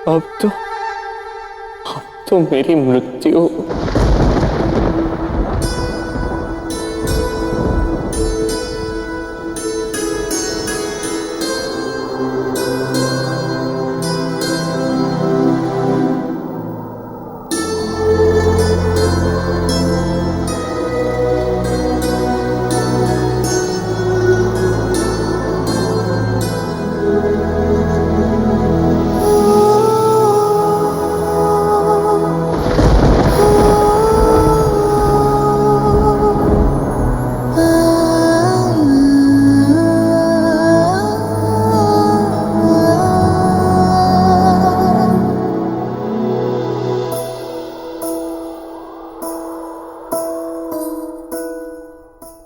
अब तो मेरी मृत्यु।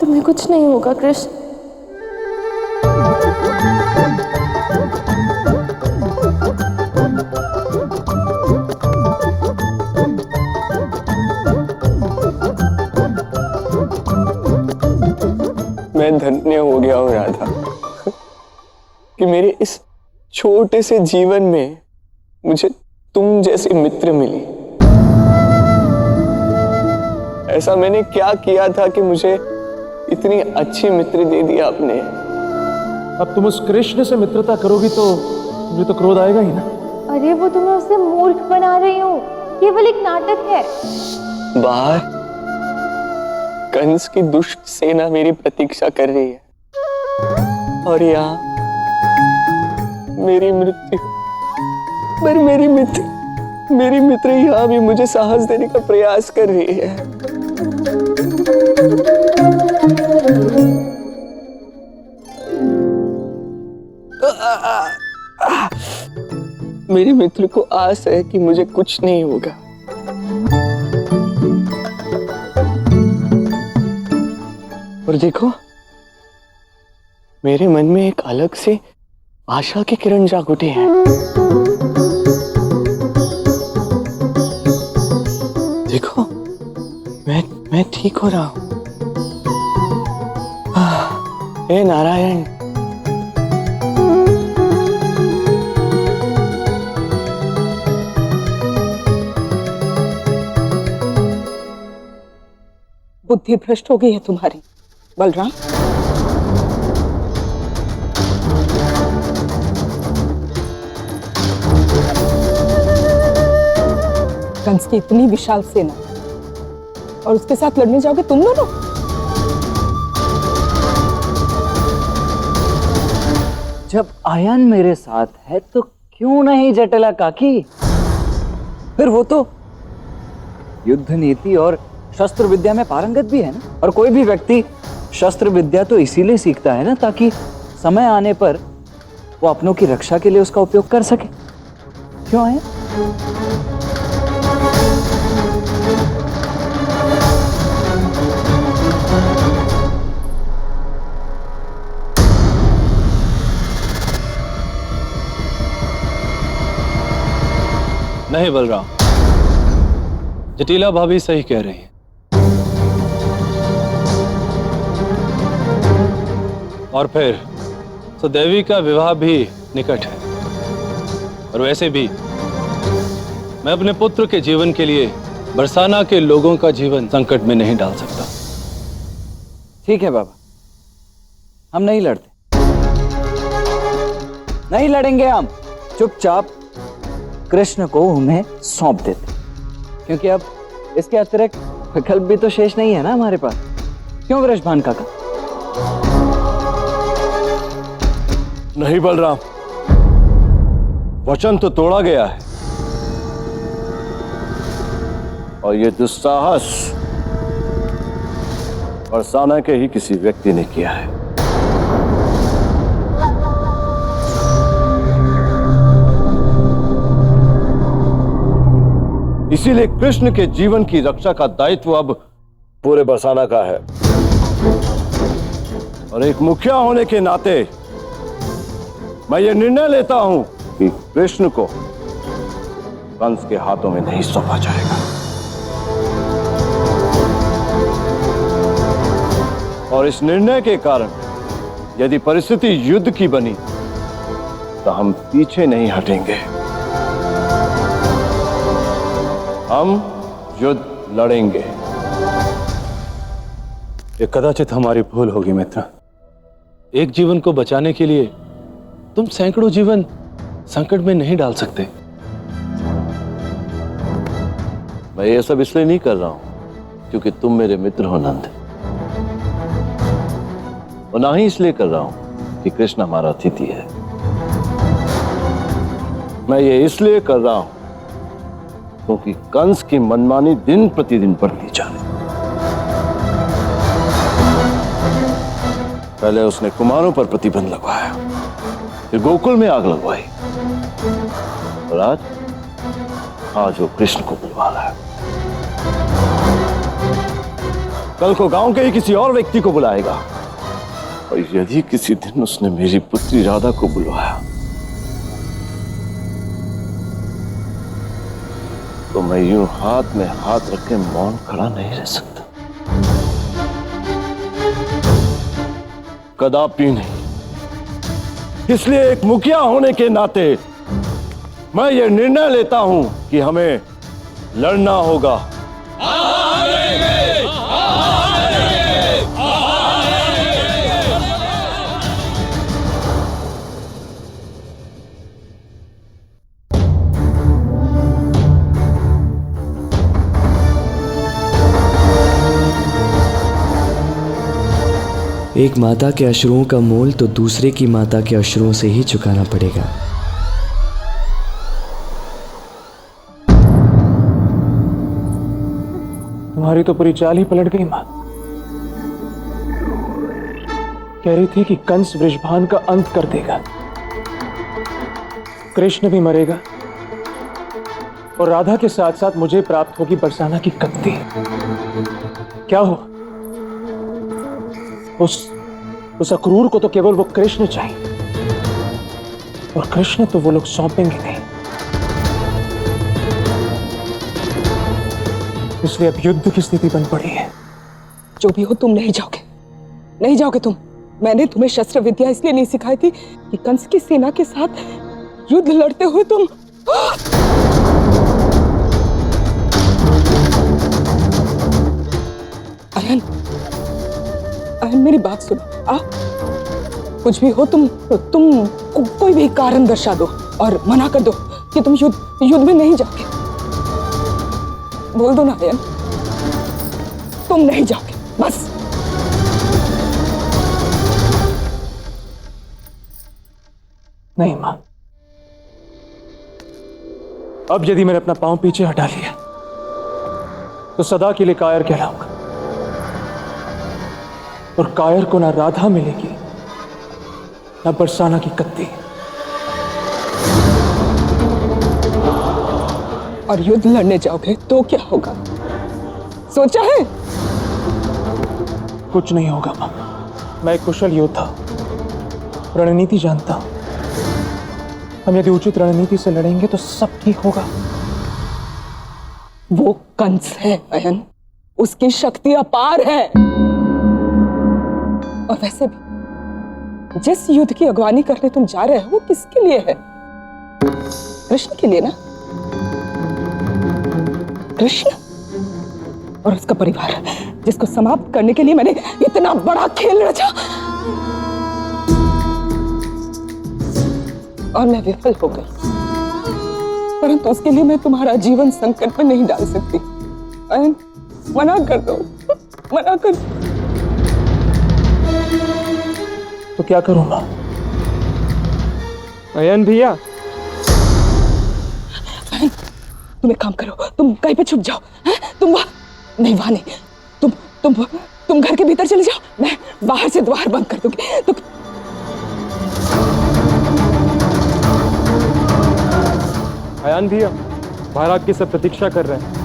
तुम्हें कुछ नहीं होगा कृष्ण। मैं धन्य हो गया हूँ राधा कि मेरे इस छोटे से जीवन में मुझे तुम जैसी मित्र मिली। ऐसा मैंने क्या किया था कि मुझे इतनी अच्छी मित्र दे दी आपने। अब तुम उस कृष्ण से मित्रता करोगी तो मुझे तो क्रोध आएगा ही ना। अरे वो तुम्हें उससे मूर्ख बना रही हूँ, केवल एक नाटक है। बाहर कंस की दुष्ट सेना मेरी प्रतीक्षा कर रही है और यहाँ मेरी मृत्यु। पर मेरी मित्र यहाँ भी मुझे साहस देने का प्रयास कर रही है। मेरे मित्र को आस है कि मुझे कुछ नहीं होगा। और देखो मेरे मन में एक अलग से आशा की किरण जाग उठी है। देखो मैं ठीक हो रहा हूं। हे नारायण, बुद्धि भ्रष्ट हो गई है तुम्हारी बलराम। कंस की इतनी विशाल सेना और उसके साथ लड़ने जाओगे तुम दोनों? जब आयन मेरे साथ है तो क्यों नहीं जटिला काकी? फिर वो तो युद्ध नीति और शस्त्र विद्या में पारंगत भी है ना। और कोई भी व्यक्ति शस्त्र विद्या तो इसीलिए सीखता है ना ताकि समय आने पर वो अपनों की रक्षा के लिए उसका उपयोग कर सके। क्यों है? नहीं बलराम, जटिला भाभी सही कह रही है। और फिर सुदेवी का विवाह भी निकट है और वैसे भी मैं अपने पुत्र के जीवन के लिए बरसाना के लोगों का जीवन संकट में नहीं डाल सकता। ठीक है बाबा, हम नहीं लड़ते, नहीं लड़ेंगे। हम चुपचाप कृष्ण को उन्हें सौंप देते, क्योंकि अब इसके अतिरिक्त विकल्प भी तो शेष नहीं है ना हमारे पास। क्यों वृषभान काका? नहीं बलराम, वचन तो तोड़ा गया है और ये दुस्साहस बरसाना के ही किसी व्यक्ति ने किया है। इसीलिए कृष्ण के जीवन की रक्षा का दायित्व अब पूरे बरसाना का है और एक मुखिया होने के नाते मैं ये निर्णय लेता हूं कि कृष्ण को कंस के हाथों में नहीं सौंपा जाएगा। और इस निर्णय के कारण यदि परिस्थिति युद्ध की बनी तो हम पीछे नहीं हटेंगे। हम युद्ध लड़ेंगे। ये कदाचित हमारी भूल होगी मित्र। एक जीवन को बचाने के लिए तुम सैकड़ों जीवन संकट में नहीं डाल सकते। मैं ये सब इसलिए नहीं कर रहा हूं क्योंकि तुम मेरे मित्र हो नंद, और ना ही इसलिए कर रहा हूं कि कृष्ण हमारा अतिथि है। मैं ये इसलिए कर रहा हूं क्योंकि कंस की मनमानी दिन प्रतिदिन बढ़ती जा रही। पहले उसने कुमारों पर प्रतिबंध लगवाया, फिर गोकुल में आग लगवाई, और आज वो कृष्ण को बुलवा रहा है। कल को गांव के ही किसी और व्यक्ति को बुलाएगा, और यदि किसी दिन उसने मेरी पुत्री राधा को बुलवाया तो मैं यूं हाथ में हाथ रख के मौन खड़ा नहीं रह सकता, कदापि नहीं। इसलिए एक मुखिया होने के नाते मैं ये निर्णय लेता हूं कि हमें लड़ना होगा। एक माता के अश्रुओं का मोल तो दूसरे की माता के अश्रुओं से ही चुकाना पड़ेगा। तुम्हारी तो पूरी चाल ही पलट गई मां। कह रही थी कि कंस वृषभान का अंत कर देगा, कृष्ण भी मरेगा, और राधा के साथ साथ मुझे प्राप्त होगी बरसाना की कत्ती। क्या हुआ? उस अक्रूर को तो केवल वो कृष्ण चाहिए, और कृष्ण तो वो लोग सौंपेंगे नहीं। इसलिए अब युद्ध की स्थिति बन पड़ी है। जो भी हो, तुम नहीं जाओगे, नहीं जाओगे तुम। मैंने तुम्हें शस्त्र विद्या इसलिए नहीं सिखाई थी कि कंस की सेना के साथ युद्ध लड़ते हुए तुम अयन, अयन मेरी बात सुनो। कुछ भी हो, तुम कोई भी कारण दर्शा दो और मना कर दो कि तुम युद्ध में नहीं जाओगे। बोल दो ना अयन, तुम नहीं जाओगे, बस। नहीं मां, अब यदि मैंने अपना पांव पीछे हटा लिया तो सदा के लिए कायर कहलाऊंगा, और कायर को ना राधा मिलेगी ना बरसाना की कत्ती। और युद्ध लड़ने जाओगे तो क्या होगा, सोचा है? कुछ नहीं होगा मां। मैं एक कुशल योद्धा, रणनीति जानता हूं। हम यदि उचित रणनीति से लड़ेंगे तो सब ठीक होगा। वो कंस है अयन, उसकी शक्ति अपार है। और वैसे भी जिस युद्ध की अगवानी करने तुम जा रहे हो वो किसके लिए है? कृष्ण के लिए ना? कृष्ण और उसका परिवार, जिसको समाप्त करने के लिए मैंने इतना बड़ा खेल रचा, और मैं विफल हो गई। परंतु उसके लिए मैं तुम्हारा जीवन संकट में नहीं डाल सकती। अयन, मना कर दो, मना कर दो। तो क्या करूंगा? अयन भैया, तुम एक काम करो, तुम कहीं पे छुप जाओ। तुम नहीं, वहां नहीं, तुम घर के भीतर चले जाओ, मैं बाहर से द्वार बंद कर दूंगी। तो अयन भैया, बाहर आपकी सब प्रतीक्षा कर रहे हैं।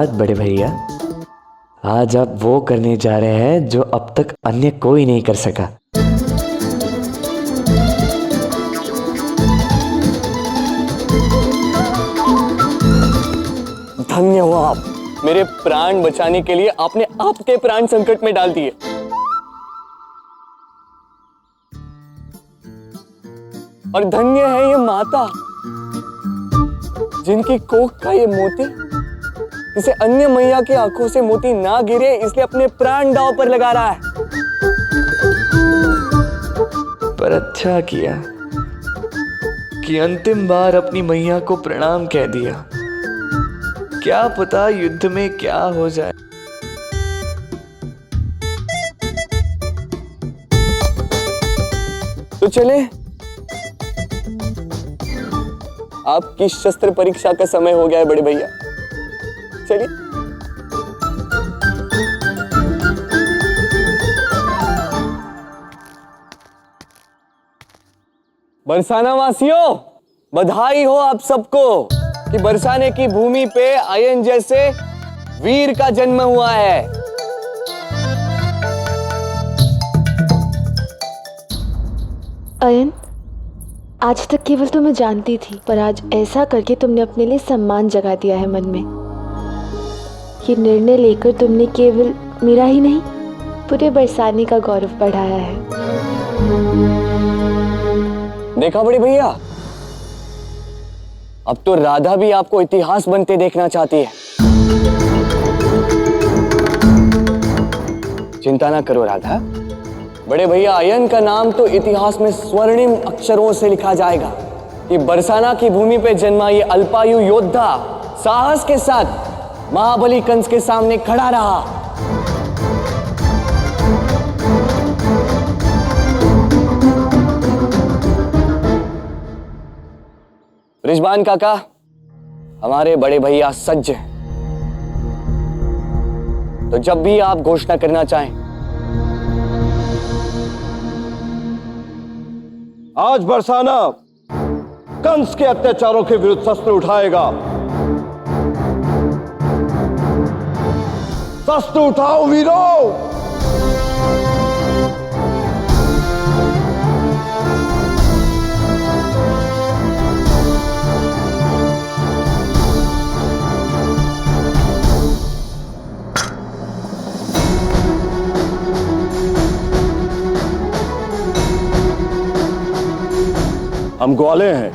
बात बड़े भैया, आज आप वो करने जा रहे हैं जो अब तक अन्य कोई नहीं कर सका। धन्य हो आप, मेरे प्राण बचाने के लिए आपने आपके प्राण संकट में डाल दिए। और धन्य है ये माता जिनकी कोख का ये मोती, जिसे अन्य मैया की आंखों से मोती ना गिरे इसलिए अपने प्राण दांव पर लगा रहा है। पर अच्छा किया कि अंतिम बार अपनी मैया को प्रणाम कह दिया। क्या पता युद्ध में क्या हो जाए। तो चले, आपकी शस्त्र परीक्षा का समय हो गया है बड़े भैया, चलिए। बरसाना वासियों, बधाई हो आप सबको कि बरसाने की भूमि पे आयन जैसे वीर का जन्म हुआ है। अयन, आज तक केवल तुम्हें जानती थी, पर आज ऐसा करके तुमने अपने लिए सम्मान जगा दिया है मन में। ये निर्णय लेकर तुमने केवल मेरा ही नहीं, पूरे बरसाने का गौरव बढ़ाया है। देखा बड़े भैया, अब तो राधा भी आपको इतिहास बनते देखना चाहती है। चिंता ना करो राधा, बड़े भैया आयन का नाम तो इतिहास में स्वर्णिम अक्षरों से लिखा जाएगा कि बरसाना की भूमि पे जन्मा ये अल्पायु योद्धा साहस के साथ महाबली कंस के सामने खड़ा रहा। रिजवान काका, हमारे बड़े भैया सज्ज हैं, तो जब भी आप घोषणा करना चाहें। आज बरसाना कंस के अत्याचारों के विरुद्ध शस्त्र उठाएगा। शस्त्र उठाओ वीरों। हम ग्वाले हैं,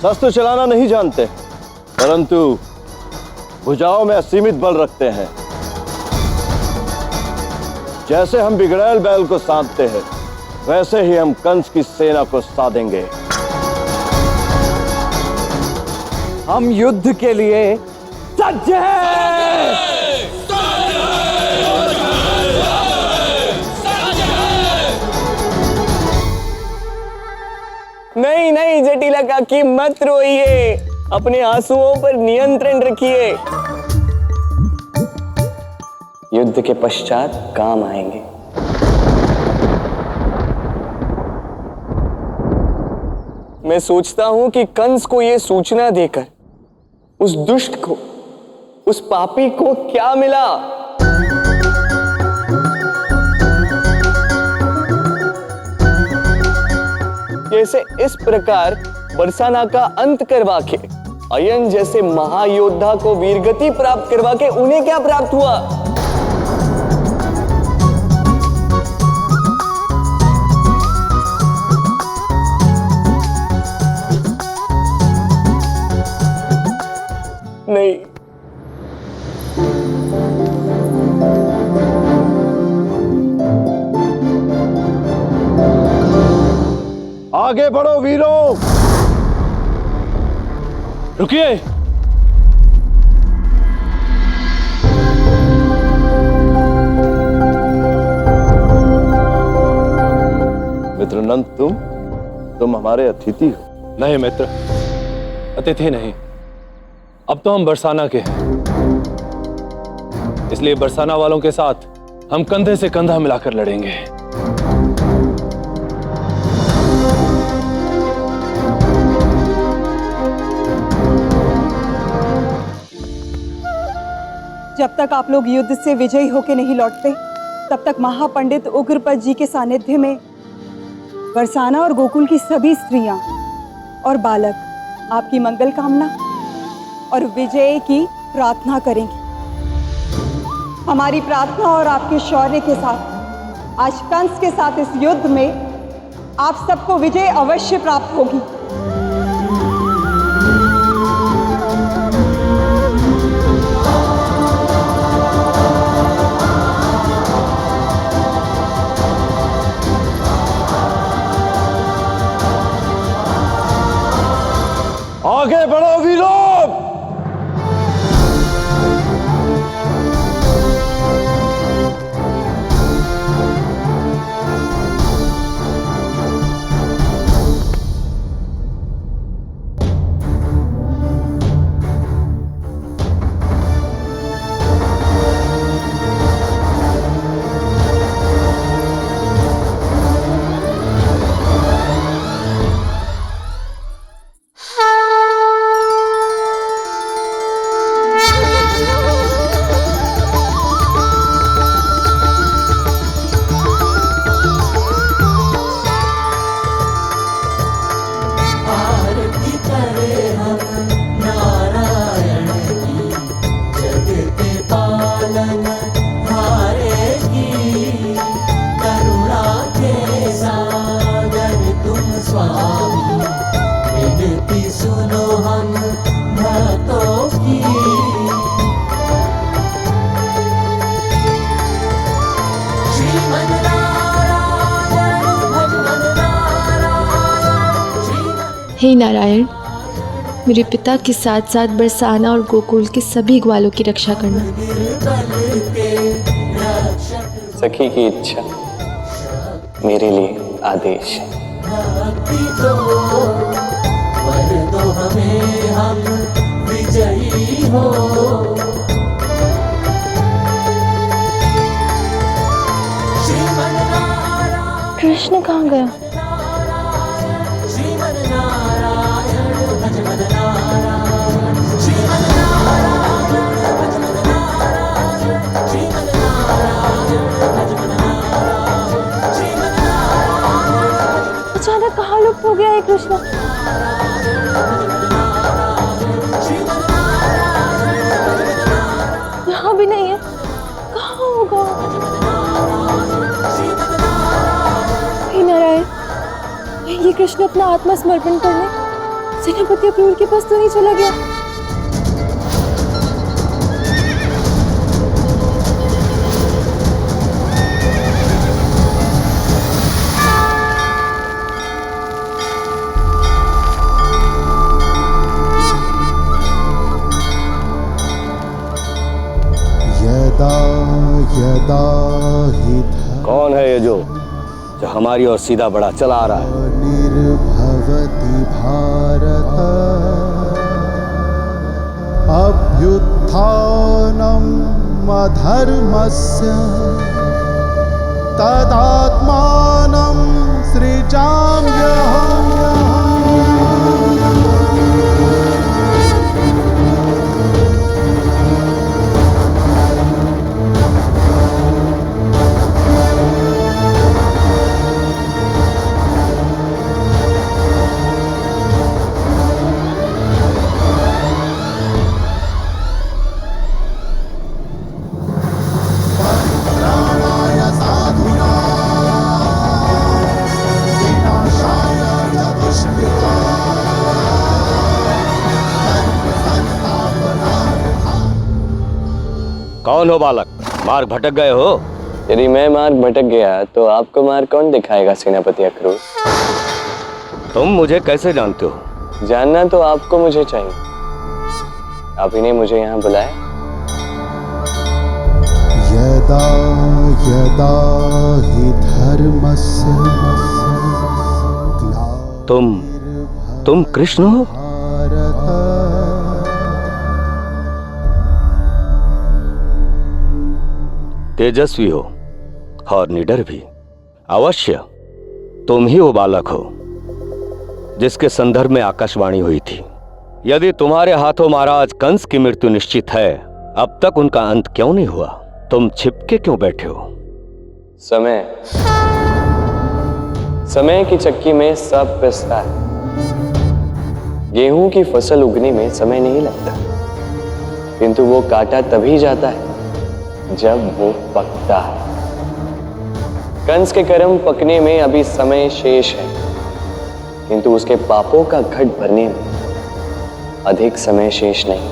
शस्त्र चलाना नहीं जानते, परंतु भुजाओं में असीमित बल रखते हैं। जैसे हम बिगड़ैल बैल को साधते हैं, वैसे ही हम कंस की सेना को साधेंगे। हम युद्ध के लिए सज्ज हैं। नहीं नहीं जटिला काकी, मत रोइए, अपने आंसुओं पर नियंत्रण रखिए, युद्ध के पश्चात काम आएंगे। मैं सोचता हूं कि कंस को यह सूचना देकर उस दुष्ट को, उस पापी को क्या मिला। जैसे इस प्रकार बरसाना का अंत करवा के अयन जैसे महायोद्धा को वीरगति प्राप्त करवा के उन्हें क्या प्राप्त हुआ। नहीं, आगे बढ़ो वीरों। रुकिए। मित्र नंद, तुम हमारे अतिथि हो। नहीं मित्र, अतिथि नहीं, अब तो हम बरसाना के हैं, इसलिए बरसाना वालों के साथ हम कंधे से कंधा मिलाकर लड़ेंगे। जब तक आप लोग युद्ध से विजयी होके नहीं लौटते, तब तक महापंडित उग्रपद जी के सानिध्य में बरसाना और गोकुल की सभी स्त्रियां और बालक आपकी मंगल कामना और विजय की प्रार्थना करेंगे। हमारी प्रार्थना और आपके शौर्य के साथ आज कंस के साथ इस युद्ध में आप सबको विजय अवश्य प्राप्त होगी। आगे बढ़ो वीरों। हे नारायण, मेरे पिता के साथ साथ बरसाना और गोकुल के सभी ग्वालों की रक्षा करना। सखी की इच्छा मेरे लिए आदेश है। कृष्ण कहाँ गया? अचानक कहाँ लुप्त हो गया है कृष्ण? यहाँ भी नहीं है, कहाँ होगा? हे नारायण, ये कृष्ण अपना आत्मसमर्पण करने सेनापति अक्रूर के पास तो नहीं चला गया? कौन है ये जो हमारी ओर सीधा बड़ा चला आ रहा है? निर्भवति भारत अभ्युत्थानम् अधर्मस्य तदात्मानं सृजाम्यहम्। कौन हो बालक, मार्ग भटक गए हो? यदि मैं मार्ग भटक गया तो आपको मार्ग कौन दिखाएगा सेनापति अक्रूर? तुम मुझे कैसे जानते हो? जानना तो आपको मुझे चाहिए। आप ही ने मुझे यहाँ बुलाया। यदा यदा हि धर्मस्य तुम कृष्ण हो? तेजस्वी हो और निडर भी। अवश्य तुम ही वो बालक हो जिसके संदर्भ में आकाशवाणी हुई थी। यदि तुम्हारे हाथों महाराज कंस की मृत्यु निश्चित है, अब तक उनका अंत क्यों नहीं हुआ? तुम छिपके क्यों बैठे हो? समय की चक्की में सब पिसता है। गेहूं की फसल उगने में समय नहीं लगता, किंतु वो काटा तभी जाता है जब वो पकता है। कंस के कर्म पकने में अभी समय शेष है, किंतु उसके पापों का घट भरने में अधिक समय शेष नहीं।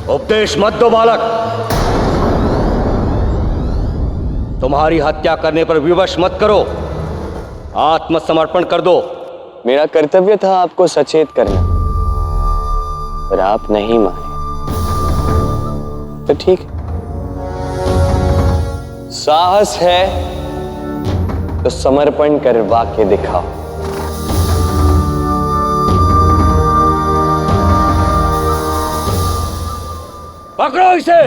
उपदेश मत दो बालक। तुम्हारी हत्या करने पर विवश मत करो, आत्मसमर्पण कर दो। मेरा कर्तव्य था आपको सचेत करना, पर आप नहीं माने। तो ठीक है, साहस है तो समर्पण करवा के दिखाओ। पकड़ो इसे।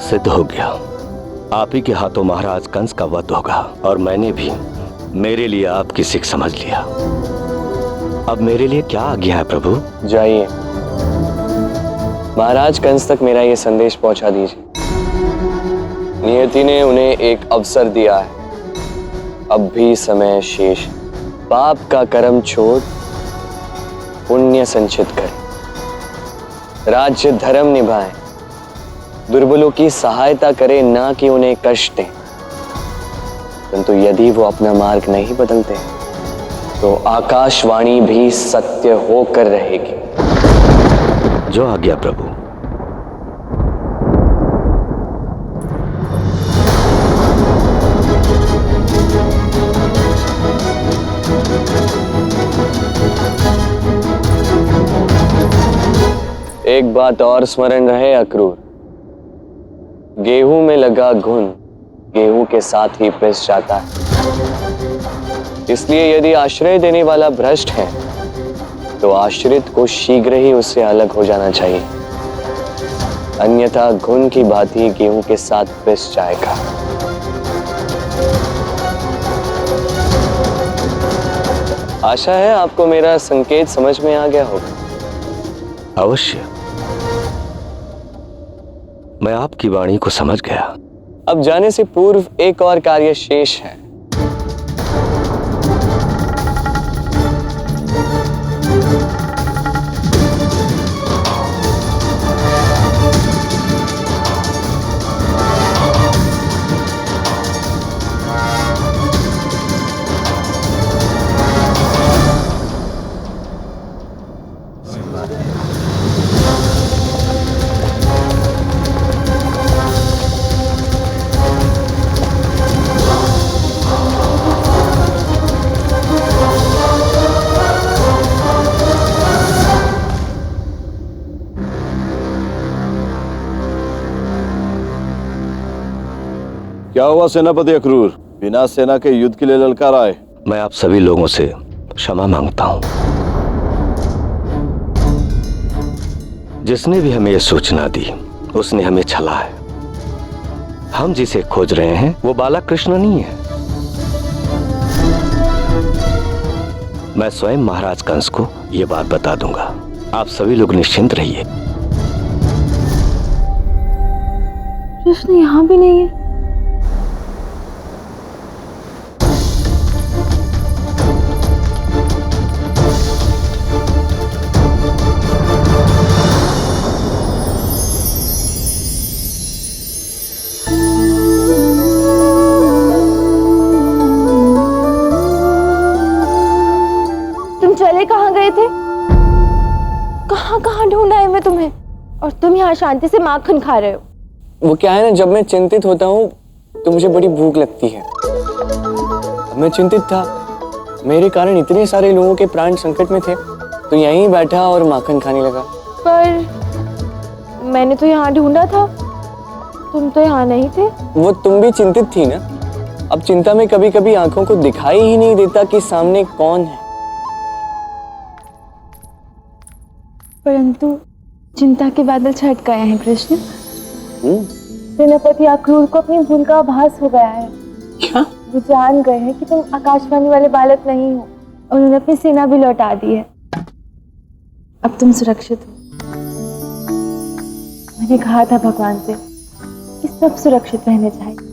सिद्ध हो गया, आप ही के हाथों महाराज कंस का वध होगा, और मैंने भी मेरे लिए आपकी सिख समझ लिया। अब मेरे लिए क्या आज्ञा है प्रभु? जाइए, महाराज कंस तक मेरा ये संदेश पहुंचा दीजिए। नियति ने उन्हें एक अवसर दिया है, अब भी समय शेष। पाप का कर्म छोड़ पुण्य संचित करें, राज्य धर्म निभाएं, दुर्बलों की सहायता करें, ना कि उन्हें कष्ट दें। परंतु यदि वो अपना मार्ग नहीं बदलते तो आकाशवाणी भी सत्य होकर रहेगी। जो आज्ञा प्रभु। एक बात और स्मरण रहे अक्रूर, गेहूं में लगा घुन गेहूं के साथ ही पिस जाता है। इसलिए यदि आश्रय देने वाला भ्रष्ट है तो आश्रित को शीघ्र ही उससे अलग हो जाना चाहिए, अन्यथा घुन की भांति गेहूं के साथ पिस जाएगा। आशा है आपको मेरा संकेत समझ में आ गया होगा। अवश्य, मैं आपकी वाणी को समझ गया। अब जाने से पूर्व एक और कार्य शेष है। क्या हुआ सेनापति अक्रूर, बिना सेना के युद्ध के लिए ललकार आए? मैं आप सभी लोगों से क्षमा मांगता हूं। जिसने भी हमें यह सूचना दी उसने हमें छला है। हम जिसे खोज रहे हैं वो बालक कृष्ण नहीं है। मैं स्वयं महाराज कंस को यह बात बता दूंगा। आप सभी लोग निश्चिंत रहिए। कृष्ण यहाँ भी नहीं है। चले कहाँ गए थे? कहाँ कहाँ ढूंढा है मैं तुम्हें, और तुम यहाँ शांति से माखन खा रहे हो। वो क्या है ना, जब मैं चिंतित होता हूँ तो मुझे बड़ी भूख लगती है। अब मैं चिंतित था, मेरे कारण इतने सारे लोगों के प्राण संकट में थे, तो यहीं बैठा और माखन खाने लगा। पर मैंने तो यहाँ ढूंढा था, तुम तो यहाँ नहीं थे। वो तुम भी चिंतित थी ना। अब चिंता में कभी कभी आंखों को दिखाई ही नहीं देता कि सामने कौन है। परंतु चिंता के बादल छट गए हैं कृष्ण। सेनापति अक्रूर को अपनी भूल का आभास हो गया है। क्या? वो जान गए हैं कि तुम आकाशवाणी वाले बालक नहीं हो। उन्होंने अपनी सेना भी लौटा दी है। अब तुम सुरक्षित हो। मैंने कहा था भगवान से कि सब सुरक्षित रहने चाहिए।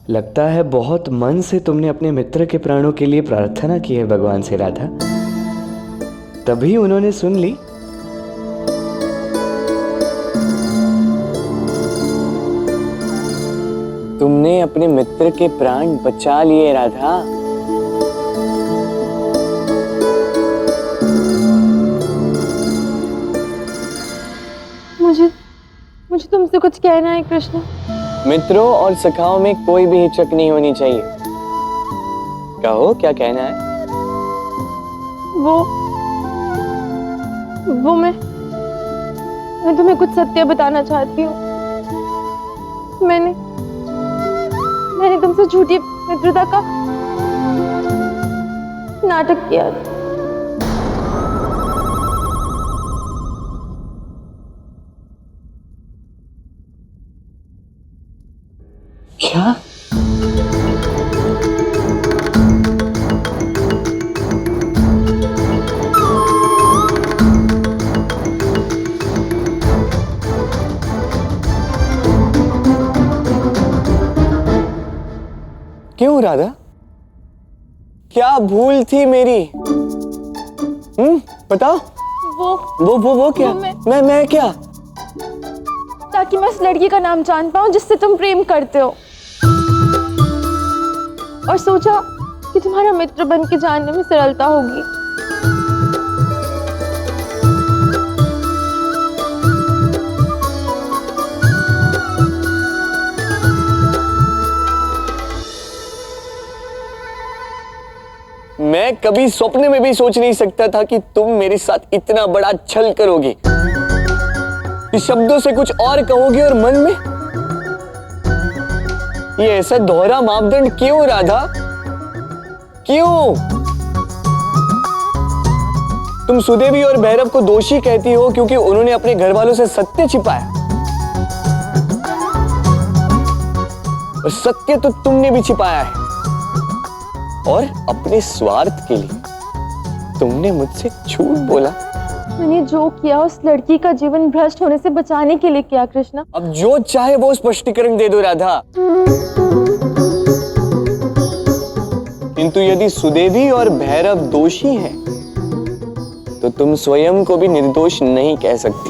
लगता है बहुत मन से तुमने अपने मित्र के प्राणों के लिए प्रार्थना की है भगवान से राधा, तभी उन्होंने सुन ली। तुमने अपने मित्र के प्राण बचा लिए राधा। मुझे तुमसे कुछ कहना है कृष्ण। मित्रों और सखाओं में कोई भी हिचक नहीं होनी चाहिए। कहो क्या कहना है? वो मैं तुम्हें कुछ सत्य बताना चाहती हूँ। मैंने तुमसे झूठी मित्रता का नाटक किया। क्या? क्यों राधा? क्या भूल थी मेरी? बताओ। वो क्या? मैं क्या? ताकि मैं उस लड़की का नाम जान पाऊं जिससे तुम प्रेम करते हो, और सोचा कि तुम्हारा मित्र बन के जानने में सरलता होगी। मैं कभी स्वप्न में भी सोच नहीं सकता था कि तुम मेरे साथ इतना बड़ा छल करोगी। इस शब्दों से कुछ और कहोगे और मन में ये ऐसा दोहरा मापदंड क्यों राधा? क्यों? तुम सुदेवी और भैरव को दोषी कहती हो क्योंकि उन्होंने अपने घर वालों से सत्य छिपाया, और सत्य तो तुमने भी छिपाया है, और अपने स्वार्थ के लिए तुमने मुझसे झूठ बोला। मैंने जो किया उस लड़की का जीवन भ्रष्ट होने से बचाने के लिए किया कृष्णा। अब जो चाहे वो स्पष्टीकरण दे दो राधा, किंतु यदि सुदेवी और भैरव दोषी हैं, तो तुम स्वयं को भी निर्दोष नहीं कह सकती,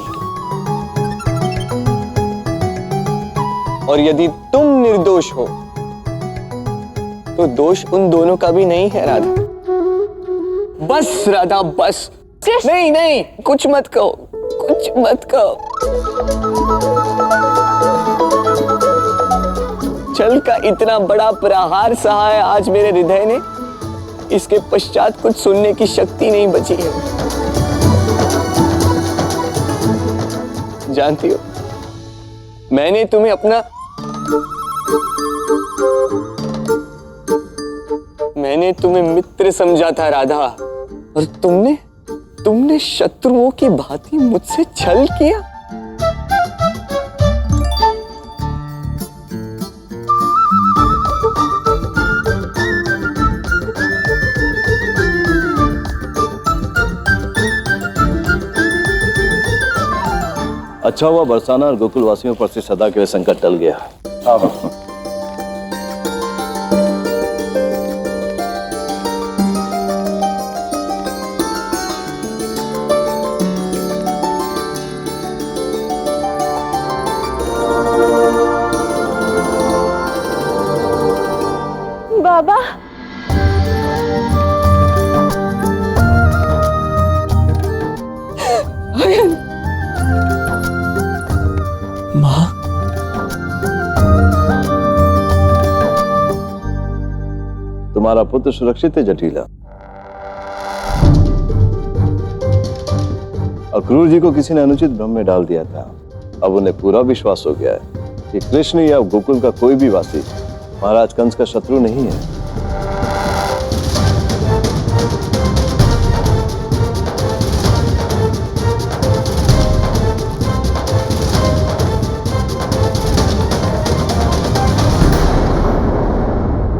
और यदि तुम निर्दोष हो तो दोष उन दोनों का भी नहीं है राधा। बस राधा बस। नहीं नहीं, कुछ मत कहो, कुछ मत कहो। छल का इतना बड़ा प्रहार सहा है आज मेरे हृदय ने, इसके पश्चात कुछ सुनने की शक्ति नहीं बची है। जानती हो, मैंने तुम्हें मित्र समझा था राधा, और तुमने शत्रुओं की भांति मुझसे छल किया। अच्छा हुआ बरसाना और गोकुल वासियों पर से सदा के लिए संकट टल गया। बाबा, माँ, तुम्हारा पुत्र सुरक्षित है जटिला। अक्रूर जी को किसी ने अनुचित भ्रम में डाल दिया था। अब उन्हें पूरा विश्वास हो गया है कि कृष्ण या गोकुल का कोई भी वासी महाराज कंस का शत्रु नहीं है।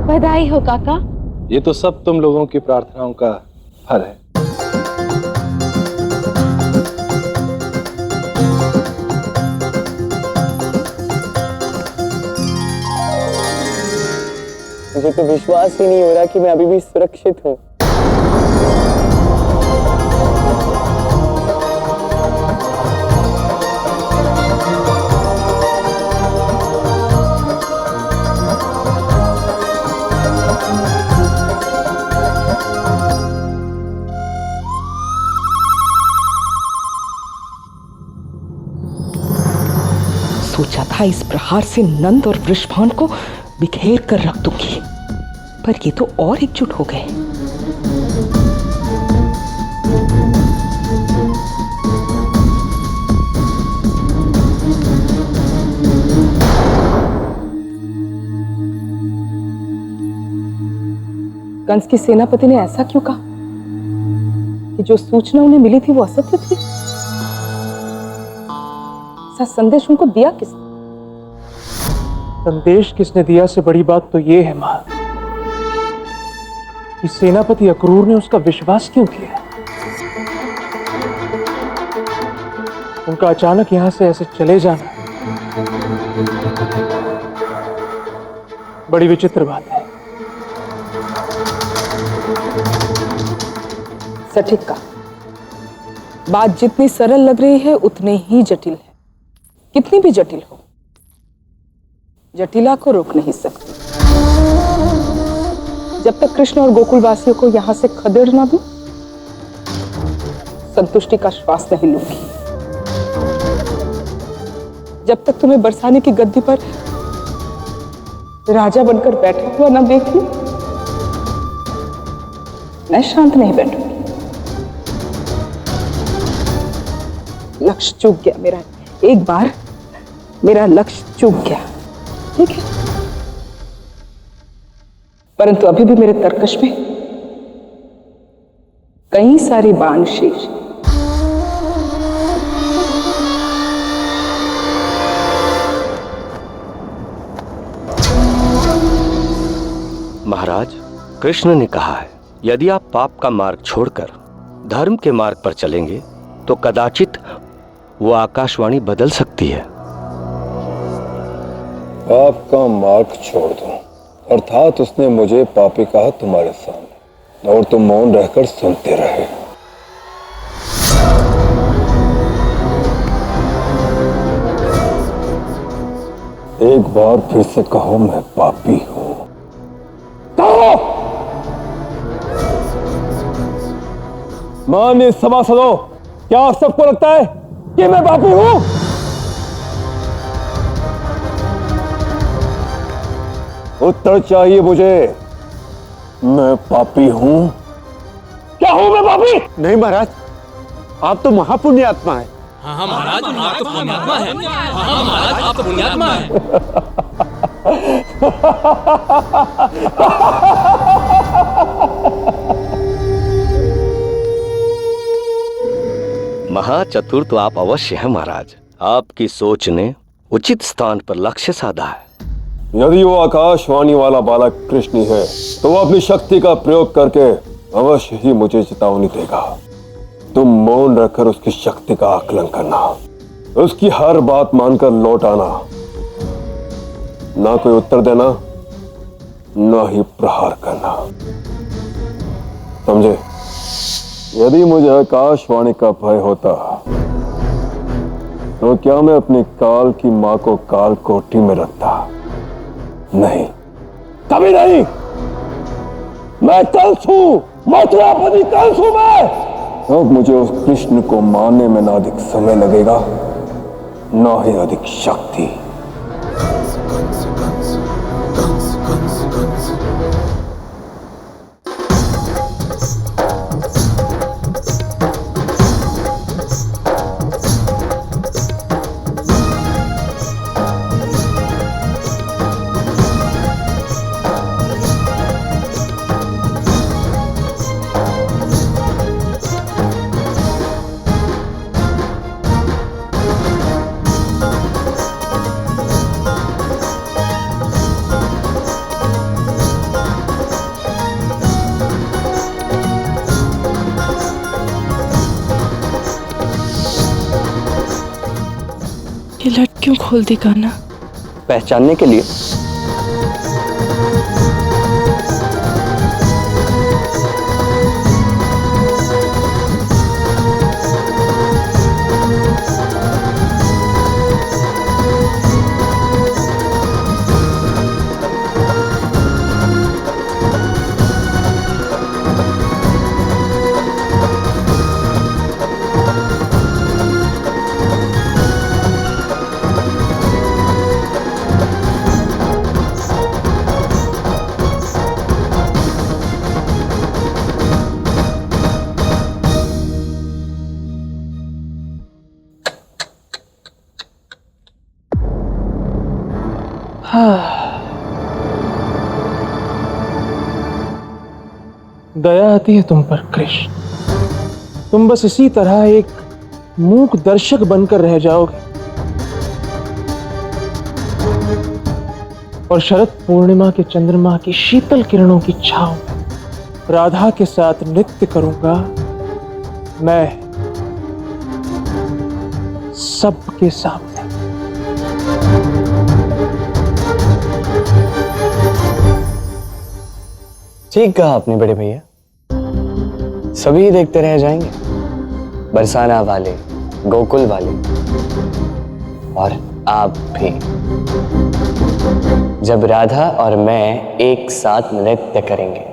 बधाई हो काका। ये तो सब तुम लोगों की प्रार्थनाओं का फल है। मुझे तो विश्वास ही नहीं हो रहा कि मैं अभी भी सुरक्षित हूँ। सोचा था इस प्रहार से नंद और वृषभान को बिखेर कर रख दूंगी, पर ये तो और एकजुट हो गए। कंस के सेनापति ने ऐसा क्यों कहा कि जो सूचना उन्हें मिली थी वो असत्य थी? ऐसा संदेश उनको दिया किसने? संदेश किसने दिया से बड़ी बात तो ये है मां कि सेनापति अक्रूर ने उसका विश्वास क्यों किया। उनका अचानक यहां से ऐसे चले जाना बड़ी विचित्र बात है। सटीक का बात जितनी सरल लग रही है उतनी ही जटिल है। कितनी भी जटिल हो, जटिला को रोक नहीं सकती। जब तक कृष्ण और गोकुल वासियों को यहां से खदेड़ ना दूं, संतुष्टि का श्वास नहीं लूंगी। जब तक तुम्हें बरसाने की गद्दी पर राजा बनकर बैठा हुआ ना देख लूं, मैं शांत नहीं बैठूंगी। लक्ष्य चूक गया मेरा, एक बार मेरा लक्ष्य चूक गया, ठीक है, परंतु अभी भी मेरे तर्कश में कई सारे बाण शेष। महाराज, कृष्ण ने कहा है यदि आप पाप का मार्ग छोड़कर धर्म के मार्ग पर चलेंगे तो कदाचित वो आकाशवाणी बदल सकती है। पाप का मार्ग छोड़ दो, अर्थात उसने मुझे पापी कहा तुम्हारे सामने और तुम मौन रहकर सुनते रहे। एक बार फिर से कहो, मैं पापी हूं। मान्य सभासदों, क्या आप सबको लगता है कि मैं पापी हूं? उत्तर चाहिए मुझे। मैं पापी हूं? क्या हूं मैं पापी? नहीं महाराज, आप तो महापुण्य आत्मा है। हाँ महाराज, आप तो पुण्यात्मा है। हाँ महाराज, आप तो पुण्यात्मा है। महाचतुर तो आप अवश्य हैं महाराज। आपकी सोच ने उचित स्थान पर लक्ष्य साधा है। यदि वो आकाशवाणी वाला बालक कृष्ण है तो वो अपनी शक्ति का प्रयोग करके अवश्य ही मुझे चेतावनी देगा। तुम मौन रखकर उसकी शक्ति का आकलन करना, उसकी हर बात मानकर लौट आना, ना कोई उत्तर देना, ना ही प्रहार करना, समझे? यदि मुझे आकाशवाणी का भय होता तो क्या मैं अपनी काल की मां को काल कोठी में रखता? नहीं, कभी नहीं। मैं कंस हूं, मथुरापति कंस हूं मैं। अब मुझे उस कृष्ण को मारने में ना अधिक समय लगेगा, ना ही अधिक शक्ति। ये लट क्यों खोल दी कान्हा? पहचानने के लिए। दया आती है तुम पर कृष्ण। तुम बस इसी तरह एक मूक दर्शक बनकर रह जाओगे और शरद पूर्णिमा के चंद्रमा की शीतल किरणों की छांव में राधा के साथ नृत्य करूंगा मैं सबके सामने। ठीक कहा आपने बड़े भैया, सभी देखते रह जाएंगे। बरसाना वाले, गोकुल वाले और आप भी, जब राधा और मैं एक साथ नृत्य करेंगे।